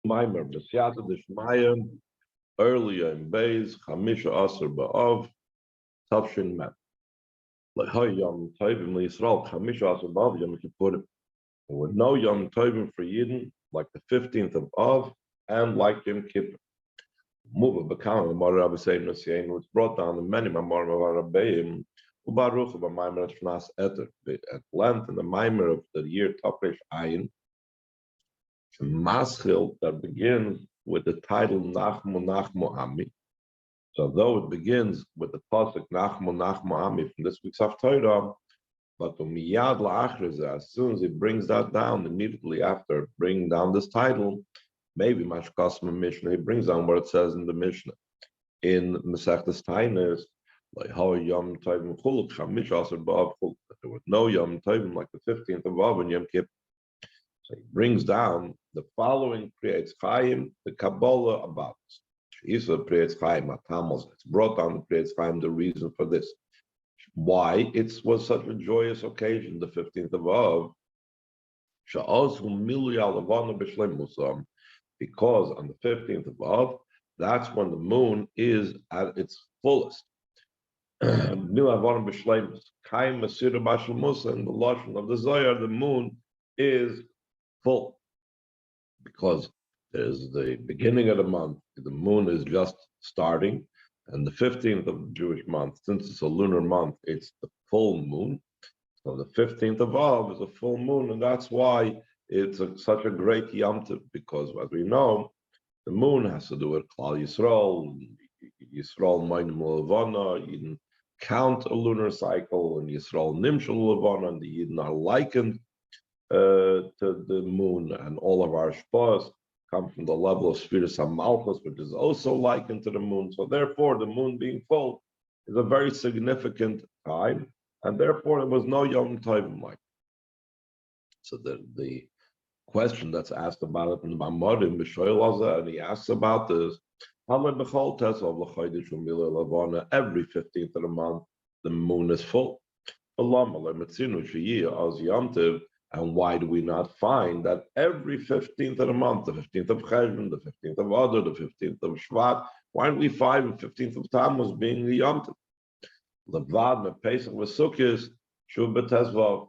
Maimer b'siyata d'shmayim earlier in Beis Chamisha Asar Ba'av Tavshin Met. Lehay Yom Tovim Yisrael Chamisha Asar Ba'av Yom Kippurim. There were no Yom Tovim for Yidden like the 15th of Av and like Yom Kippur. Move become the Mara Rabbi Seim Nasiyin was brought down in many Mamorim of Rabbeim. Ubaruch of a Maimer Shnas Eter at length in the Maimer of the year Tapesh Ayin. It's a maschil that begins with the title Nachmu Nachmu Ami. So though it begins with the pasuk Nachmu Nachmu Ami from this week's Haftarah, but miyad la'achriza, as soon as he brings that down, immediately after bringing down this title, maybe Mashkasma Mishnah, he brings down what it says in the Mishnah. In Masechtas Tainis, like how Yom Tovim Chuluk Chamish Asar B'Av Chuluk, there was no Yom Tovim like the 15th of Av and Yom Kippur. So he brings down the following Priyetz Chaim, the Kabbalah about this. Isa Priyetz Chaim Atamos. It's brought down the Priyetz Chaim the reason for this. Why it was such a joyous occasion, the 15th of Av. Because on the 15th of Av, that's when the moon is at its fullest. In the Lashon of the Zohar, the moon is full because there's the beginning of the month, the moon is just starting, and the 15th of the Jewish month, since it's a lunar month, it's the full moon. So the 15th of Av is a full moon, and that's why it's such a great Yom Tov, because as we know, the moon has to do with Klal Yisrael, Moinim Levana. You can count a lunar cycle, and Yisrael Nimshal Levana, and the Yidden are likened to the moon, and all of our shpas come from the level of Sphiris HaMalchus, which is also likened to the moon. So therefore, the moon being full is a very significant time, and therefore there was no Yom Tovim like. So the question that's asked about it in the Mamorim, and he asks about this, every 15th of the month, the moon is full. And why do we not find that every 15th of the month, the 15th of Cheshvan, the 15th of Adar, the 15th of Shvat, why do we find the 15th of Tammuz being the Yom Tov? Levad me Pesach v'Sukkos shuv b'Tezvav.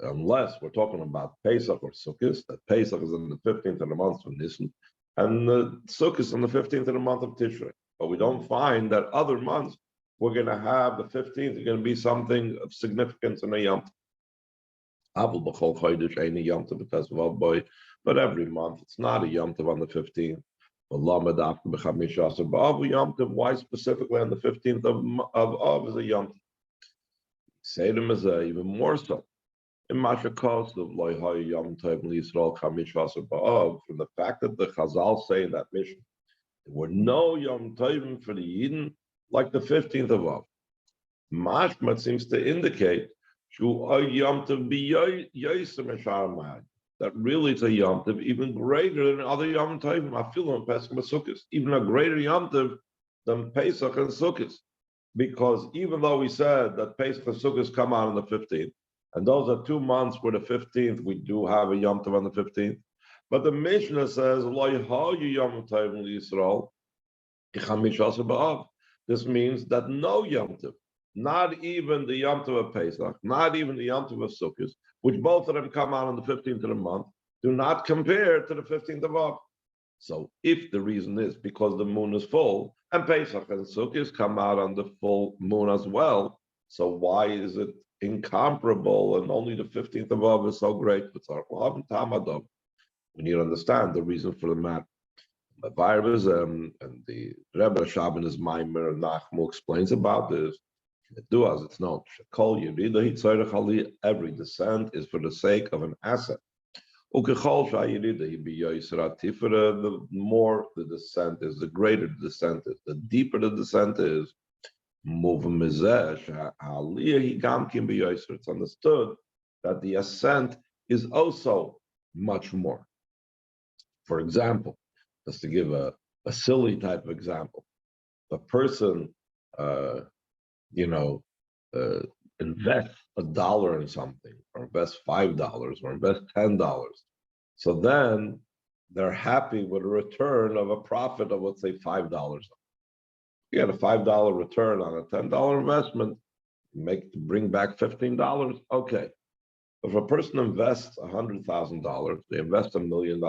Unless we're talking about Pesach or Sukkos, that Pesach is on the 15th of the month of Nisan, and the Sukkos on the 15th of the month of Tishrei. But we don't find that other months we're going to have the 15th is going to be something of significance in a Yom Tov. But every month it's not a Yom Tov on the 15th. Why specifically on the 15th of Av is a Yom Tov? Say them as even more so. In Mashakos of Loihai Yom Tov Yisrael Chamish Asar Ba'av, from the fact that the Chazal say in that mission, there were no Yom Tovim for the Yidden like the 15th of Av. Mashmat seems to indicate that really it's a Yom Tov even greater than other Yom Tovim. I feel on Pesach and Sukkot, even a greater Yom Tov than Pesach and Sukkot. Because even though we said that Pesach and Sukkot come out on the 15th, and those are 2 months where the 15th, we do have a Yom Tov on the 15th, but the Mishnah says, this means that no Yom Tov, not even the Yom Tov of Pesach, not even the Yom Tov of Sukkot, which both of them come out on the 15th of the month, do not compare to the 15th of Av. So if the reason is because the moon is full, and Pesach and Sukkot come out on the full moon as well, so why is it incomparable and only the 15th of Av is so great? We need to understand the reason for the matter. And the Rebbe Rashab in his Maimer Nachmu explains about this. Do as it's known. Every descent is for the sake of an asset. The more the descent is, the greater the descent is, the deeper the descent is. It's understood that the ascent is also much more. For example, just to give a silly type of example, a person, invest $1 in something, or invest $5, or invest $10. So then they're happy with a return of a profit of, let's say, $5. You get a $5 return on a $10 investment, bring back $15. Okay. If a person invests $100,000, they invest $1 million,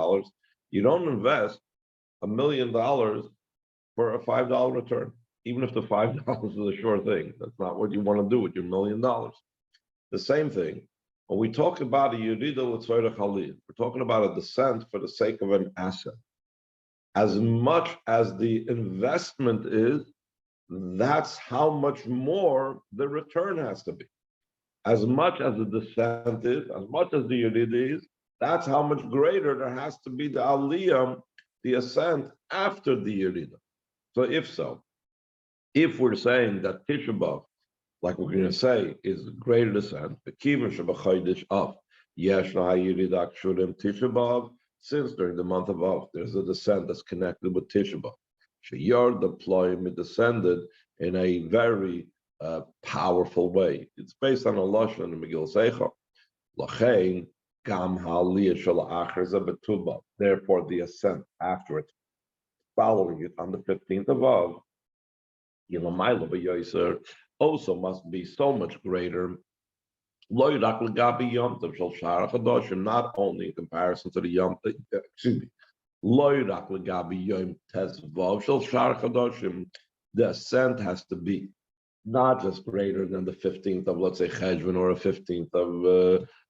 you don't invest $1 million for a $5 return, even if the $5 is a sure thing. That's not what you want to do with your $1 million. The same thing, when we talk about a Yerida L'Tzoyrech Haliyah, we're talking about a descent for the sake of an asset. As much as the investment is, that's how much more the return has to be. As much as the descent is, as much as the Yerida is, that's how much greater there has to be the Aliyah, the ascent after the Yerida. So if we're saying that Tisha B'Av, like we're going to say, is greater descent, the Kiva Shabachaydish of Yesh Yerida Kshurim Tisha B'Av, since during the month of Av, there's a descent that's connected with Tisha B'Av. Sheyar deployment descended in a very powerful way. It's based on a lashon in Megillah Seicha. Lachein gam ha'aliyah shel ha'achar betuba. Therefore, the ascent after it, following it on the 15th of Av, Yilamayla b'yoser, also must be so much greater. Lo yirak legabi yom tov shel shara chadoshim, not only in comparison to the yom, Lo yirak legabi yom tezvav shel shara chadoshim. The ascent has to be not just greater than the 15th of, let's say, Cheshvan or a 15th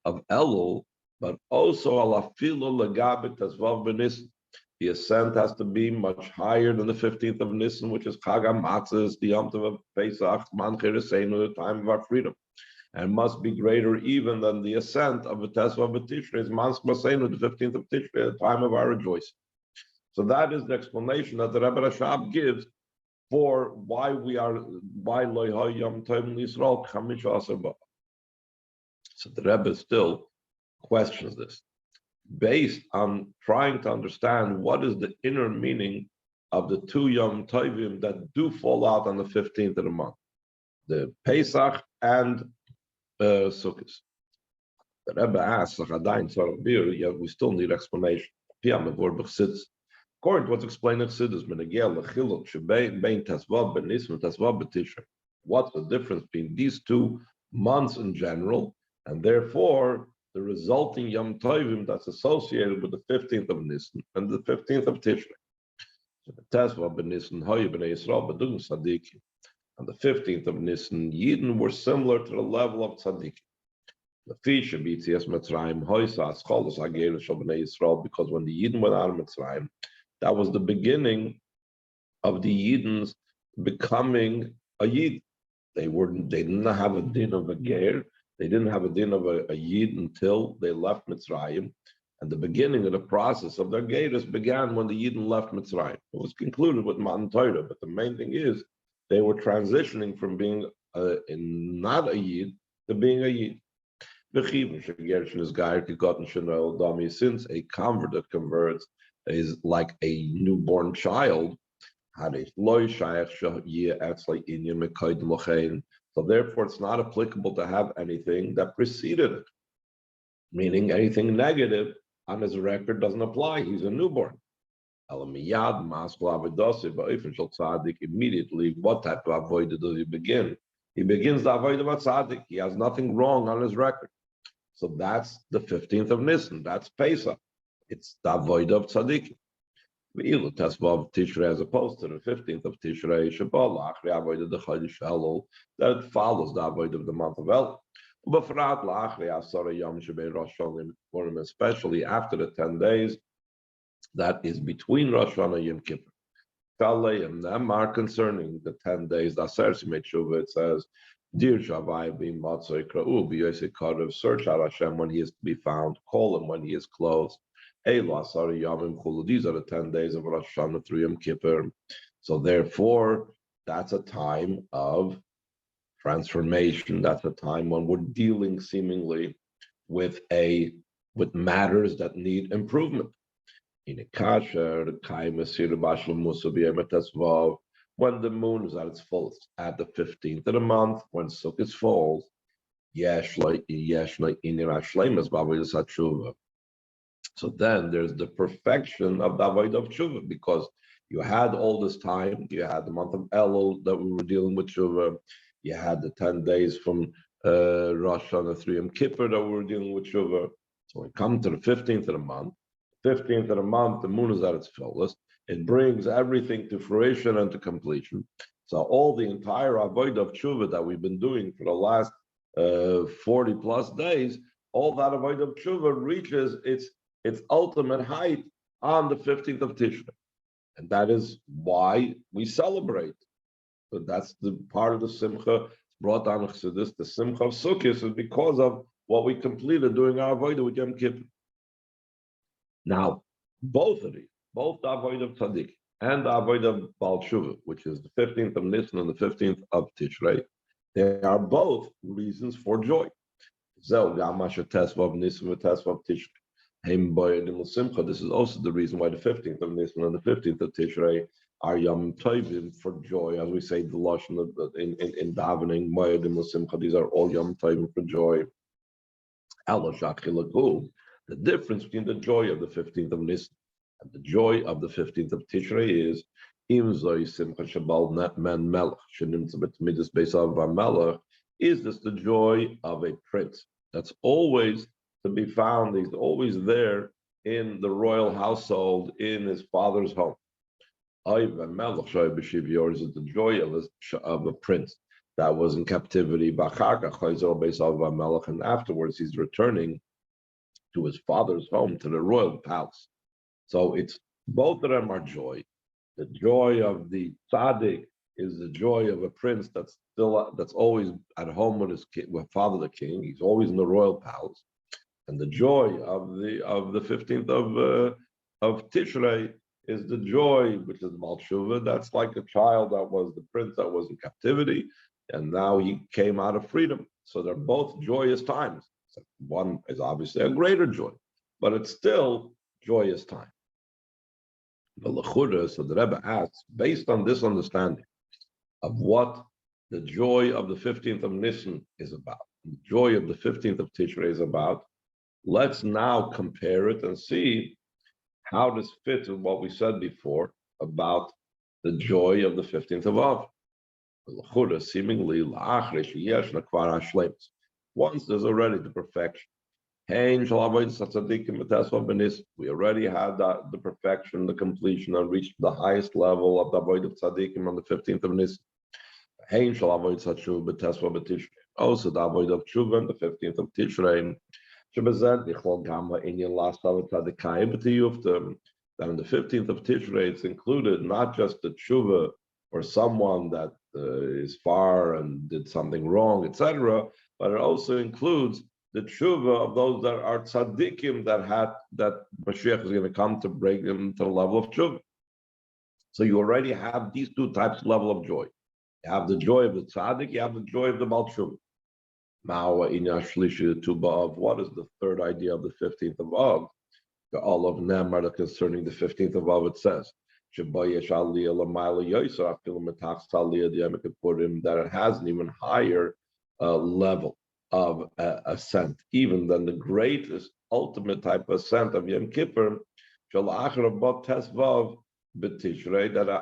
of Elul, but also alafilu legabi tezvav b'nissen. The ascent has to be much higher than the 15th of Nisan, which is Chag HaMatzos, the Yom Tov of Pesach, Man Chereseinu, the time of our freedom, and must be greater even than the ascent of the Tesva of Tishrei, Man Chmaseinu, the 15th of Tishrei, the time of our rejoicing. So that is the explanation that the Rebbe Rashab gives for why Loy Yom Tov Yisrael Chamish Asar B'Av. So the Rebbe still questions this, based on trying to understand what is the inner meaning of the two Yom Tovim that do fall out on the 15th of the month, the Pesach and Sukkot. The Rebbe asks, yet we still need explanation. According to what's explained in Chassidus, what's the difference between these two months in general, and therefore the resulting Yom Tovim that's associated with the 15th of Nisan and the 15th of Tishrei. So the Tesva b'Nisan Hoye b'nei Yisrael b'dugim tzaddikim. On the 15th of Nisan, Yidden were similar to the level of tzaddikim. The fish of BTS Mitzrayim Hoysa Ascholus Hageir Shel b'nei Yisrael, because when the Yidden went out of Mitzrayim, that was the beginning of the Yiddens becoming a Yid. They didn't have a din of a ger. They didn't have a din of a Yid until they left Mitzrayim. And the beginning of the process of their Geirus began when the Yidden left Mitzrayim. It was concluded with Matan Torah, but the main thing is they were transitioning from being not a Yid to being a Yid. Since a convert that converts is like a newborn child, so therefore it's not applicable to have anything that preceded it, meaning anything negative on his record doesn't apply. He's a newborn. Immediately, what type of avodah does he begin? He begins the avodah of tzaddik. He has nothing wrong on his record. So that's the 15th of Nisan. That's Pesach. It's the avodah of tzaddik. Tishrei, as opposed to the 15th of Tishrei, that follows the avodah of the month of El. Especially after the 10 days that is between Rosh Hashanah and Yom Kippur. And them are concerning the 10 days. It says, Dear Shavai be Matzoi Kra'u, be Yosei Karev, search out Hashem when he is to be found, call him when he is close. These are the 10 days of Rosh Hashanah through Yom Kippur. So therefore, that's a time of transformation. That's a time when we're dealing seemingly with matters that need improvement. In a kasher, when the moon is at its fullest, at the 15th of the month, when Sukkot falls, So then there's the perfection of the avodah of tshuva, because you had all this time. You had the month of Elul that we were dealing with tshuva. You had the 10 days from Rosh Hashanah through Yom Kippur that we were dealing with tshuva. So we come to the 15th of the month. 15th of the month, the moon is at its fullest. It brings everything to fruition and to completion. So all the entire avodah of tshuva that we've been doing for the last 40 plus days, all that avodah of tshuva reaches its ultimate height on the 15th of Tishrei. And that is why we celebrate. So that's the part of the simcha brought down Chassidus. The simcha of Sukkot is because of what we completed doing our avodah with Yom Kippur. Now, both of these, both the avodah of Tzaddik and the avodah of Baal Tshuva, which is the 15th of Nisan and the 15th of Tishrei, they are both reasons for joy. This is also the reason why the 15th of Nisan and the 15th of Tishrei are Yom Tovim for joy, as we say the lashon in davening. These are all Yom Tovim for joy. The difference between the joy of the 15th of Nisan and the joy of the 15th of Tishrei is is this the joy of a prince that's always to be found. He's always there in the royal household, in his father's home. Is the joy of a prince that was in captivity, and afterwards he's returning to his father's home, to the royal palace. So it's both of them are joy. The joy of the tzaddik is the joy of a prince that's always at home with his father, the king. He's always in the royal palace. And the joy of the 15th of Tishrei is the joy, which is Baal Tshuva. That's like a child that was the prince that was in captivity, and now he came out of freedom. So they're both joyous times. One is obviously a greater joy, but it's still joyous time. So the Rebbe asks, based on this understanding of what the joy of the 15th of Nisan is about, the joy of the 15th of Tishrei is about, let's now compare it and see how this fits with what we said before about the joy of the 15th of Av. Seemingly, once there's already the perfection. We already had the perfection, the completion, and reached the highest level of the avodah of tzaddikim on the 15th of Nisan. Also, the avodah of tshuva on the 15th of Tishrei. That in the 15th of Tishrei, it's included not just the tshuva for someone that is far and did something wrong, etc., but it also includes the tshuva of those that are tzaddikim that Mashiach is going to come to bring them to the level of tshuva. So you already have these two types of level of joy. You have the joy of the tzaddik, you have the joy of the Baal Tshuva. What is the third idea of the 15th of Av? The all of Nemar concerning the 15th of Av, it says that it has an even higher level of ascent, even than the greatest ultimate type of ascent of Yom Kippur, that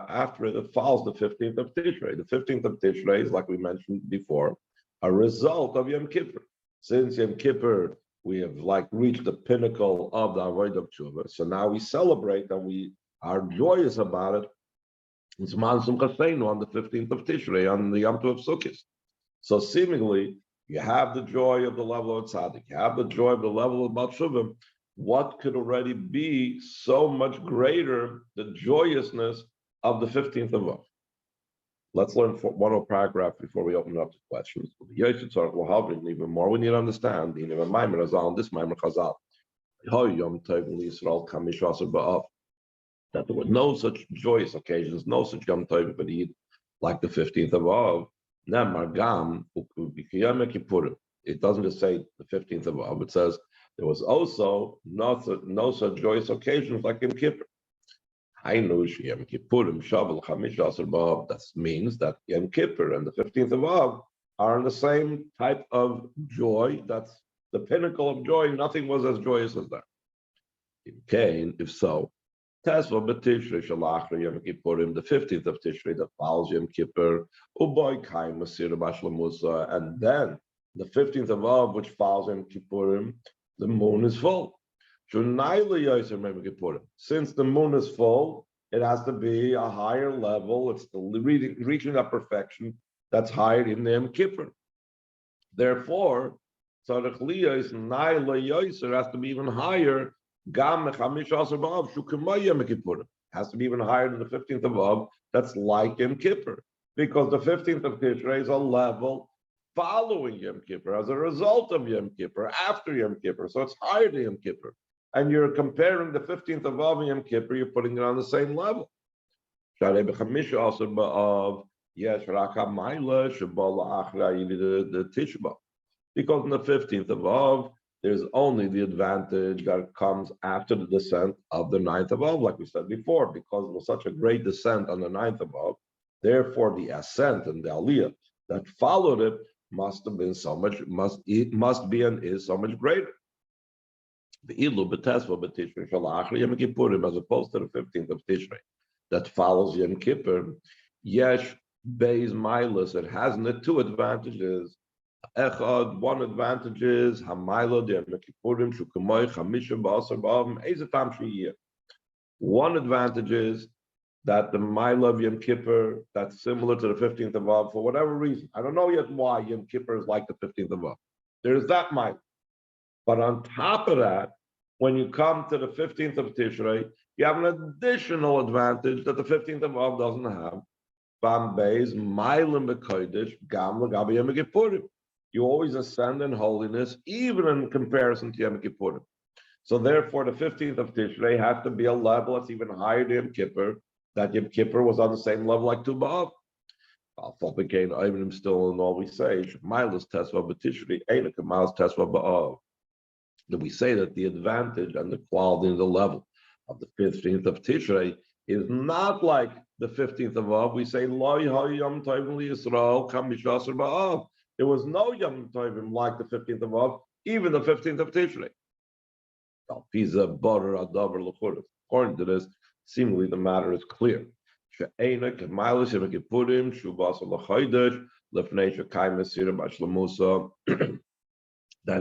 after it follows the 15th of Tishrei. The 15th of Tishrei is, like we mentioned before, a result of Yom Kippur. Since Yom Kippur, we have reached the pinnacle of the avodah of tshuva. So now we celebrate and we are joyous about it. It's Mansum Chasenu on the 15th of Tishrei, on the Yom Tov of Sukkot. So seemingly, you have the joy of the level of tzaddik, you have the joy of the level of Baal Tshuva. What could already be so much greater, the joyousness of the 15th of Av? Let's learn one more paragraph before we open up to questions. Even more, we need to understand this Maimer Chazal. That there were no such joyous occasions, no such Yom Tov B'Eid like the 15th of Av. It doesn't just say the 15th of Av, it says there was also no such joyous occasions like Yom Kippur. That means that Yom Kippur and the 15th of Av are in the same type of joy. That's the pinnacle of joy. Nothing was as joyous as that. Cain, if so, Tesva b'Tishrei shalachar Yom Kippurim, the 15th of Tishrei that follows Yom Kippur, uboy kaim masir b'Shlemusa, and then the 15th of Av, which follows Yom Kippurim, the moon is full. Since the moon is full, it has to be a higher level. It's the reaching that perfection that's higher in the Yom Kippur. Therefore, Tzarech Liyos Naila Yoser has to be even higher. Gam Mechamish Asar B'Av Shukemay Yom Kippur has to be even higher than the 15th of Av. That's like Yom Kippur, because the 15th of Tishrei is a level following Yom Kippur as a result of Yom Kippur, after Yom Kippur. So it's higher than Yom Kippur. And you're comparing the 15th of Av and Yom Kippur, you're putting it on the same level. Sharei B'Chamish Asar B'Av Yesh Rak HaMaila Shebala Achra the Tishba. Because on the 15th of Av, there's only the advantage that comes after the descent of the 9th of Av, like we said before, because it was such a great descent on the 9th of Av. Therefore, the ascent and the aliyah that followed it must have been so much, must be and is so much greater. As opposed to the 15th of Tishrei that follows Yom Kippur, Yesh Beis Milas, it has in it two advantages. Echad, one advantage is Hamayla de Yom Kippurim Shukamay Chamisha B'Asar B'Avim Ezetam Shiyeh. One advantage is that the Maila of Yom Kippur, that's similar to the 15th of Av for whatever reason. I don't know yet why Yom Kippur is like the 15th of Av. There is that Maila. But on top of that, when you come to the 15th of Tishrei, you have an additional advantage that the 15th of Av doesn't have. Bambeis Mailim B'Kodesh Gam L'Gabi Yom Kippurim. You always ascend in holiness, even in comparison to Yom Kippurim. So therefore, the 15th of Tishrei has to be a level that's even higher than Yom Kippur. That Yom Kippur was on the same level like Tu B'Av. Alpha became Ivanim still in all we say. Milas Tesva B'Tishrei, Einik Milas Tesva B'Av. That we say that the advantage and the quality and the level of the 15th of Tishrei is not like the 15th of Av. We say Loi Hayom Tovim Yisrael Chamish Asar B'Av. There was no Yom Tovim like the 15th of Av, even the 15th of Tishrei. According to this, seemingly the matter is clear. That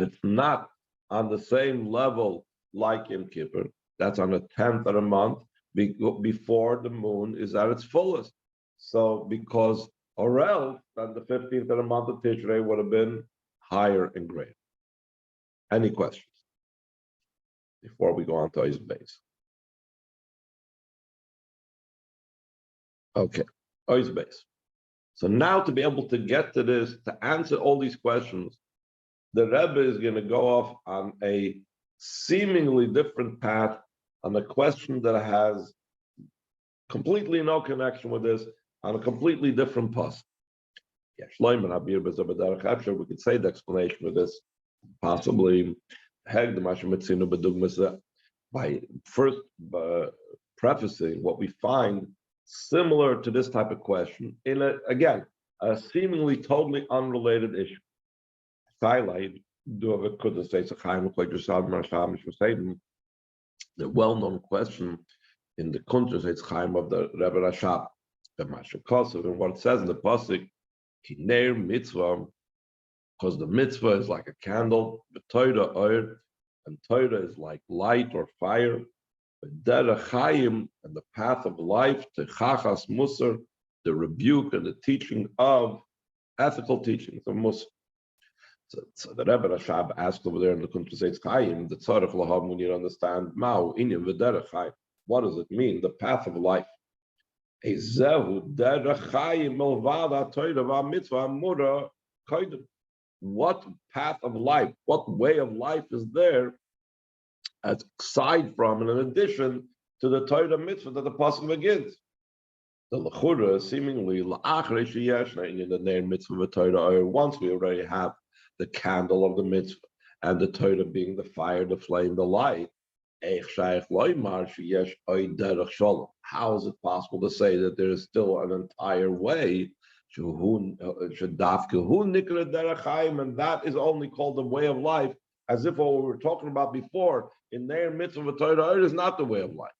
it's not on the same level like Yom Kippur. That's on the 10th of the month before the moon is at its fullest. So because or else then the 15th of the month of Tishrei would have been higher and greater. Any questions before we go on to Ois Beis? Okay, Ois Beis. So now to be able to get to this, to answer all these questions, the Rebbe is going to go off on a seemingly different path on a question that has completely no connection with this, on a completely different path. We could say the explanation of this possibly by first prefacing what we find similar to this type of question in a seemingly totally unrelated issue. The well-known question in the Kuntres Chaim of the Rebbe Rashab, and what it says in the pasuk, Kiner mitzvah, because the mitzvah is like a candle, the Torah oir, and Torah is like light or fire. The derech chaim, and the path of life, the chachas musar, the rebuke and the teaching of ethical teachings of musar. So the Rebbe Rashab asked over there in the Kuntres Chaim, the tzarech lahav, we need to understand mao inyam v'derech chaim. What does it mean? The path of life. What path of life, what way of life is there aside from and in addition to the Torah mitzvah that the pasuk begins? The lechura seemingly in the name mitzvah Torah, once we already have the candle of the mitzvah and the Torah being the fire, the flame, the light. How is it possible to say that there is still an entire way? And that is only called the way of life as if what we were talking about before in their mitzvah of Torah is not the way of life.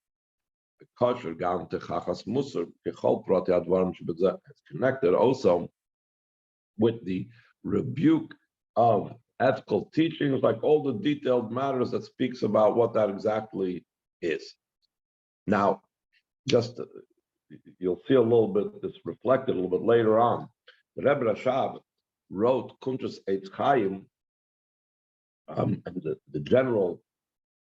Kosher gam to chachas musar kechol prati advarim shebezeh. It's connected also with the rebuke of ethical teachings, like all the detailed matters that speaks about what that exactly is. Now, just you'll see a little bit this reflected a little bit later on. The Rebbe Rashab wrote Kuntres Eitz Chaim, and the general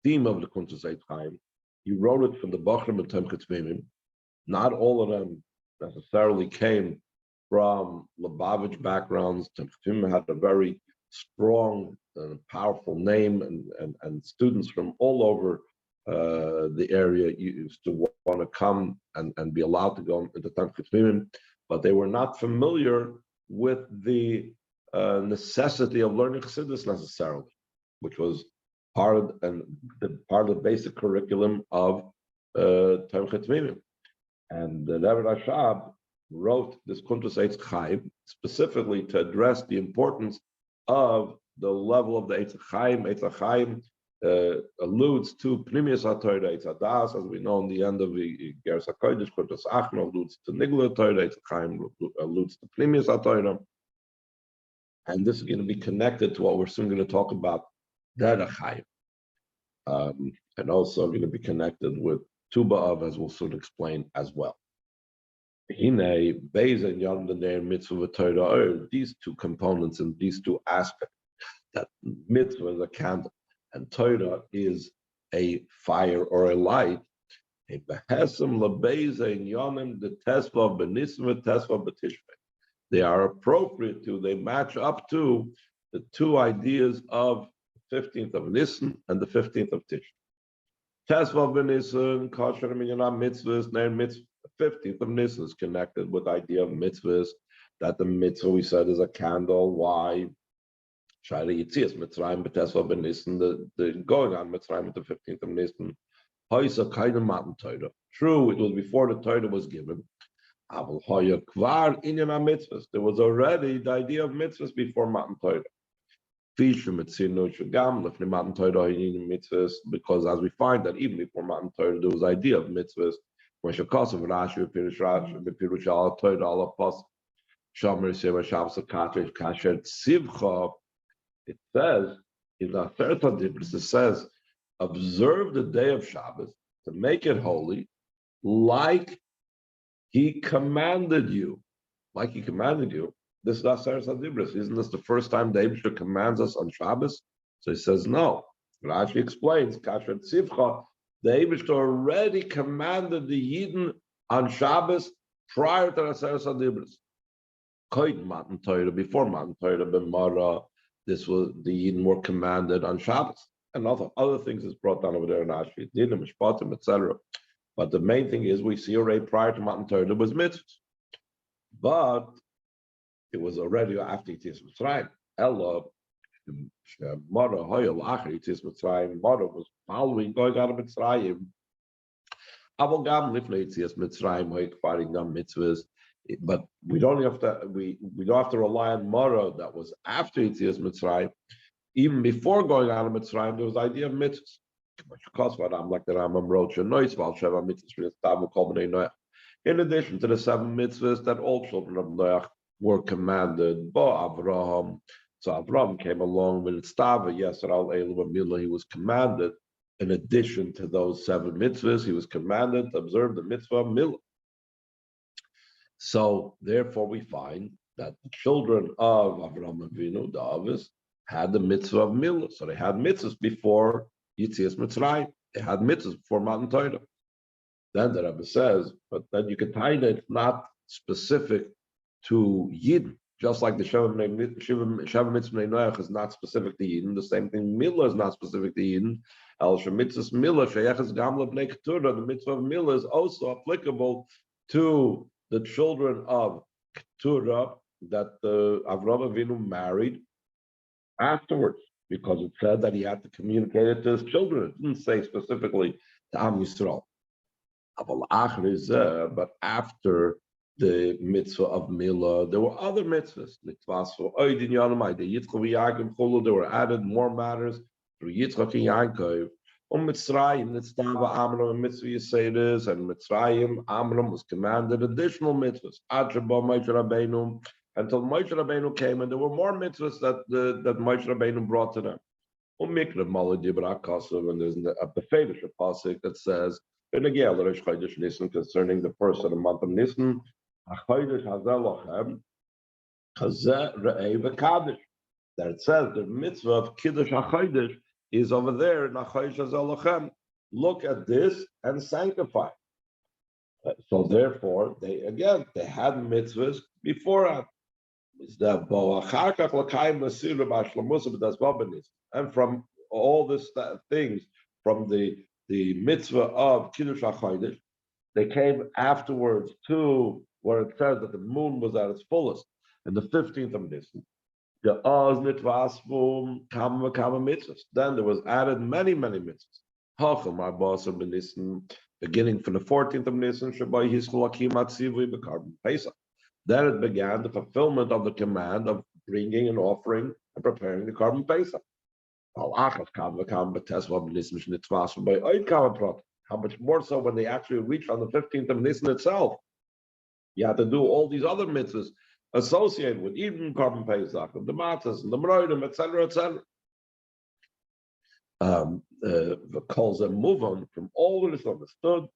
theme of the Kuntres Eitz Chaim. He wrote it for the Bachrim and Temchet. Not all of them necessarily came from Lubavitch backgrounds. Temchet had a very strong and powerful name, and students from all over the area used to want to come and be allowed to go into Temchet, but they were not familiar with the necessity of learning Chassidus necessarily, which was part of the basic curriculum of Temchet. And the Rebbe Rashab wrote this Kuntres Eitz Chaim specifically to address the importance of the level of the Eitz Chaim. Eitz Chaim alludes to Pnimius HaTorah, Eitz Hadas, as we know in the end of the Geras HaKodesh. Kuntres Achma alludes to Nigla Torah, Eitz Chaim alludes to Pnimius HaTorah. And this is going to be connected to what we're soon going to talk about, Derech Chaim. And also going to be connected with Tu B'Av, as we'll soon explain as well. Hine, Beis and Yom D'Ner Mitzvah Torah, these two components and these two aspects, that mitzvah is a candle and Torah is a fire or a light. A behesem lebeis and yonim the tesva b'nisva tesva b'tishrei. They are appropriate to, they match up to the two ideas of the 15th of Nisan and the 15th of Tishrei. Tesva b'Nisan, kosher minyanah mitzvahs, ner mitzvah. The 15th of Nisan is connected with the idea of mitzvahs, that the mitzvah we said is a candle. Why? Shari Yitzias Mitzrayim b'Tesva b'Nisan, the going on Mitzrayim with the 15th of Nisan. Hoysa kaidem matan Torah. True, it was before the Torah was given. Aval hoya kvar inyan mitzvahs. There was already the idea of mitzvahs before matan Torah. Fishu mitzinu shugam lefnei matan Torah inyan mitzvahs, because as we find that even before matan Torah there was idea of mitzvahs. When Shakasav Rashi Pirush Rashi Pirush Al Torah Al Apas Shomer Seva Shabbos Katrish Kasher Tzivcha. It says in the third Dibris, it says, observe the day of Shabbos to make it holy, like he commanded you. Like he commanded you. This is Aseret Dibris. Isn't this the first time the Eibusher commands us on Shabbos? So he says no. Rashi explains Kasher Tzivcha. The Eibusher already commanded the Yidden on Shabbos prior to Aseret Dibris. Koid Matan Torah, before Matan Torah, B'Mara. This was the Yidden were commanded on Shabbos, and other things is brought down over there in Rashi, Dinim, Mishpatim, etc. But the main thing is we see already prior to Matan Torah there was mitzvahs, but it was already after Yitzias Mitzrayim. Ella, Mara Hoyel Acher Yitzias Mitzrayim. Mara was following going out of Mitzrayim. Avol Gam Lifnei Yitzias Mitzrayim Hoyek fighting Gam mitzvahs. But we don't have to rely on Mara that was after Yitzias Mitzrayim. Even before going out of Mitzrayim, there was the idea of mitzvahs. In addition to the 7 mitzvahs that all children of Noach were commanded, Avraham. So Avraham came along with Stava. Yes, he was commanded. In addition to those 7 mitzvahs, he was commanded to observe the mitzvah of Milah. So therefore, we find that the children of Avraham Avinu, the Avos, had the mitzvah of Milah. So they had mitzvahs before Yitzias Mitzrayim. They had mitzvahs before Matan Torah. Then the Rebbe says, but then you can tie that it's not specific to Yidden, just like the Sheva Mitzvah Noach is not specific to Yidden. The same thing, Milah is not specific to Yidden. El Shemitzvah Milah Sheyeches Gam Lebnei Keturah. The mitzvah of Milah is also applicable to the children of Keturah that Avraham Avinu married afterwards, because it said that he had to communicate it to his children. It didn't say specifically to Am Yisrael. But after the mitzvah of Milah, there were other mitzvahs. There were added more matters through Yitzchak and Yaakov. Mitzrayim, Nitztava Amram, Mitzvah Yisraelis, and Mitzrayim, Amram was commanded additional mitzvahs. Atraba Moshe Rabbeinu, until Moshe Rabbeinu came, and there were more mitzvahs that Moshe Rabbeinu brought to them. Mikra Maladi Brakasov, and there's a famous pasuk that says, concerning the first of the month of Nisan, that it says the mitzvah of Kiddush HaChodesh is over there in Achodesh Hazalachem. Look at this and sanctify. So therefore, they had mitzvahs beforehand. And from all these things, from the mitzvah of Kiddush HaChodesh, they came afterwards to where it says that the moon was at its fullest, and the 15th of Nisan. Then there was added many mitzvahs. Beginning from the 14th of Nisan, then it began the fulfillment of the command of bringing an offering and preparing the carbon Pesach. How much more so when they actually reached on the 15th of Nisan itself. You had to do all these other mitzvahs associated with even carbon Pesach, the matzahs and the merodim, etc., etc. The calls them move on from all that is understood.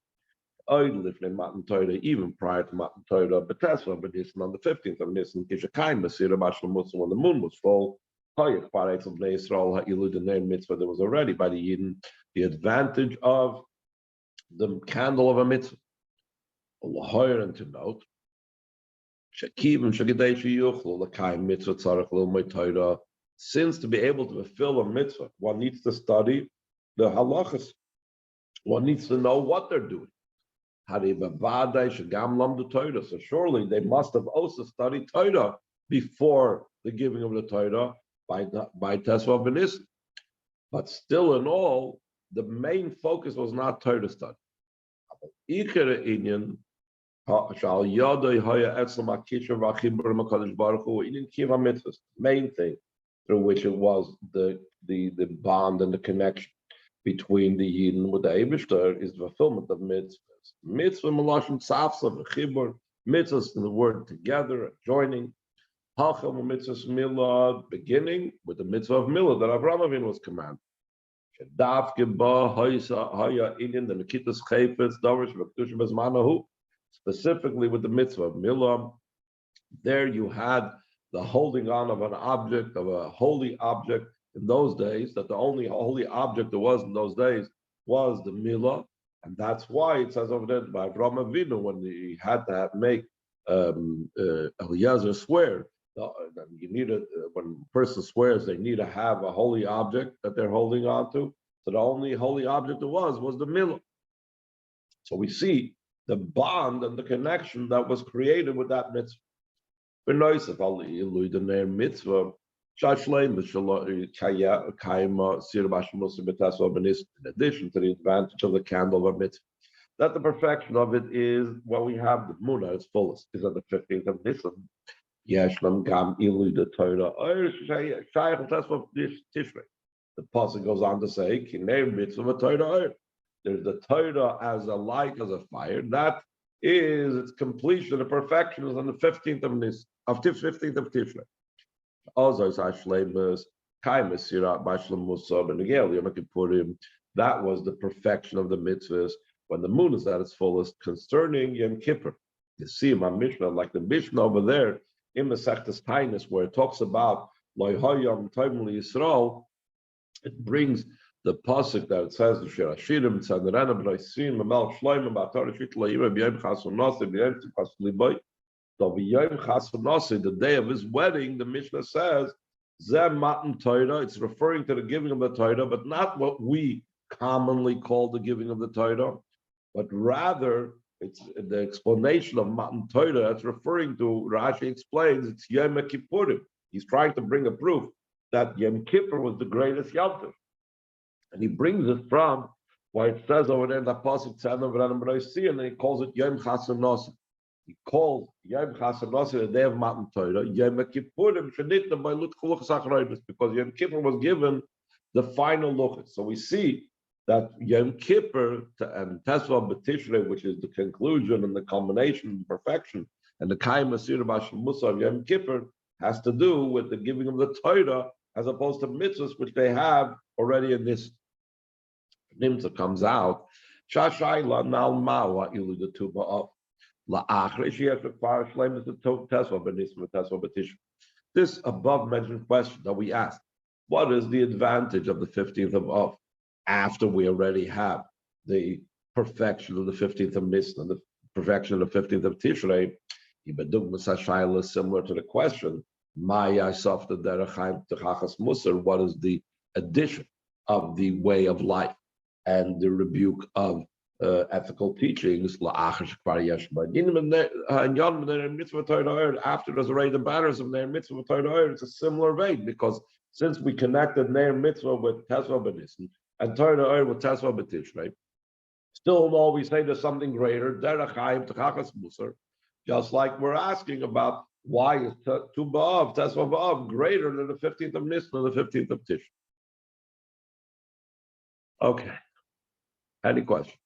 Even prior to Matan Torah, but that's what it is on the 15th of Nisan, when the moon was full. There was already by the Yidden the advantage of the candle of a mitzvah. And to note, since to be able to fulfill a mitzvah, one needs to study the halachas. One needs to know what they're doing. So surely they must have also studied Torah before the giving of the Torah by Tesva B'Nisan. But still in all, the main focus was not Torah study. Main thing through which it was the bond and the connection between the Yidden with the Eibishter is the fulfillment of mitzvahs. Mitzvah malashon tzafsa v'chibur, mitzvahs in the word together, joining. Halcham mitzvahs milah, beginning with the mitzvah of milah that Avraham Avinu was commanded. Shedavke ba haya inyan the mekitas chayfetz darish v'kedushim bezmanahu. Specifically with the mitzvah of milah, there you had the holding on of an object, of a holy object in those days, that the only holy object there was in those days was the milah. And that's why it says over there by Avraham Avinu, when he had to make Eliezer swear, you need when a person swears, they need to have a holy object that they're holding on to. So the only holy object there was the milah. So we see the bond and the connection that was created with that mitzvah. In addition to the advantage of the candle of mitzvah, that the perfection of it is when we have the moon at its fullest, is on the 15th of Nisan. The pasuk goes on to say, there's the Torah as a light, as a fire. That is its completion, the perfection is on the 15th of Nisan, of 15th of Tishrei. That was the perfection of the mitzvahs when the moon is at its fullest concerning Yom Kippur. You see my Mishnah, like the Mishnah over there in the Masechtas Tainus, where it talks about Yom Tovim Yisrael, it brings the pasuk that it says the Shirashirim Tzadrena B'Noisim Amal Shloim B'Atar Shit La'Yim B'Yom Chasun Nasi B'Yom Chasun Liboy. So B'Yom Chasun Nasi, the day of his wedding, the Mishnah says Zeh Matan Torah. It's referring to the giving of the Torah, but not what we commonly call the giving of the Torah, but rather it's the explanation of Matan Torah. It's referring to, Rashi explains, it's Yom Kippurim. He's trying to bring a proof that Yom Kippur was the greatest Yom Tov. And he brings it from why it says over there in the pasuk and then he calls it Yom Chasun Nasi. He calls Yom Chasun Nasi the day of Matan Torah Yom Kippurim Shenitna by Lut Chuluch Sachroides, because Yom Kippur was given the final look. So we see that Yom Kippur and Tesva B'Tishrei, which is the conclusion and the culmination and perfection, and the Kaim Asir Bashal Musa of Yom Kippur has to do with the giving of the Torah as opposed to mitzvahs, which they have already in this Nimtza comes out. Shashayla Nal Mawa Ilu the Tuba of this above mentioned question that we asked, what is the advantage of the 15th of Av after we already have the perfection of the 15th of Nisan, the perfection of the 15th of Tishrei? Similar to the question, what is the addition of the way of life and the rebuke of ethical teachings after there's already the banners of Neir Mitzvah Torah. It's a similar vein because since we connected Neir Mitzvah with Tesva B'Nisan and Torah with Tesva B'Tishrei, still though we say there's something greater, Derech Chaim T'chachas Musar, just like we're asking about why is Tu B'Av, Tesva B'Av greater than the 15th of Nisan and the 15th of Tishrei. Okay. Any questions?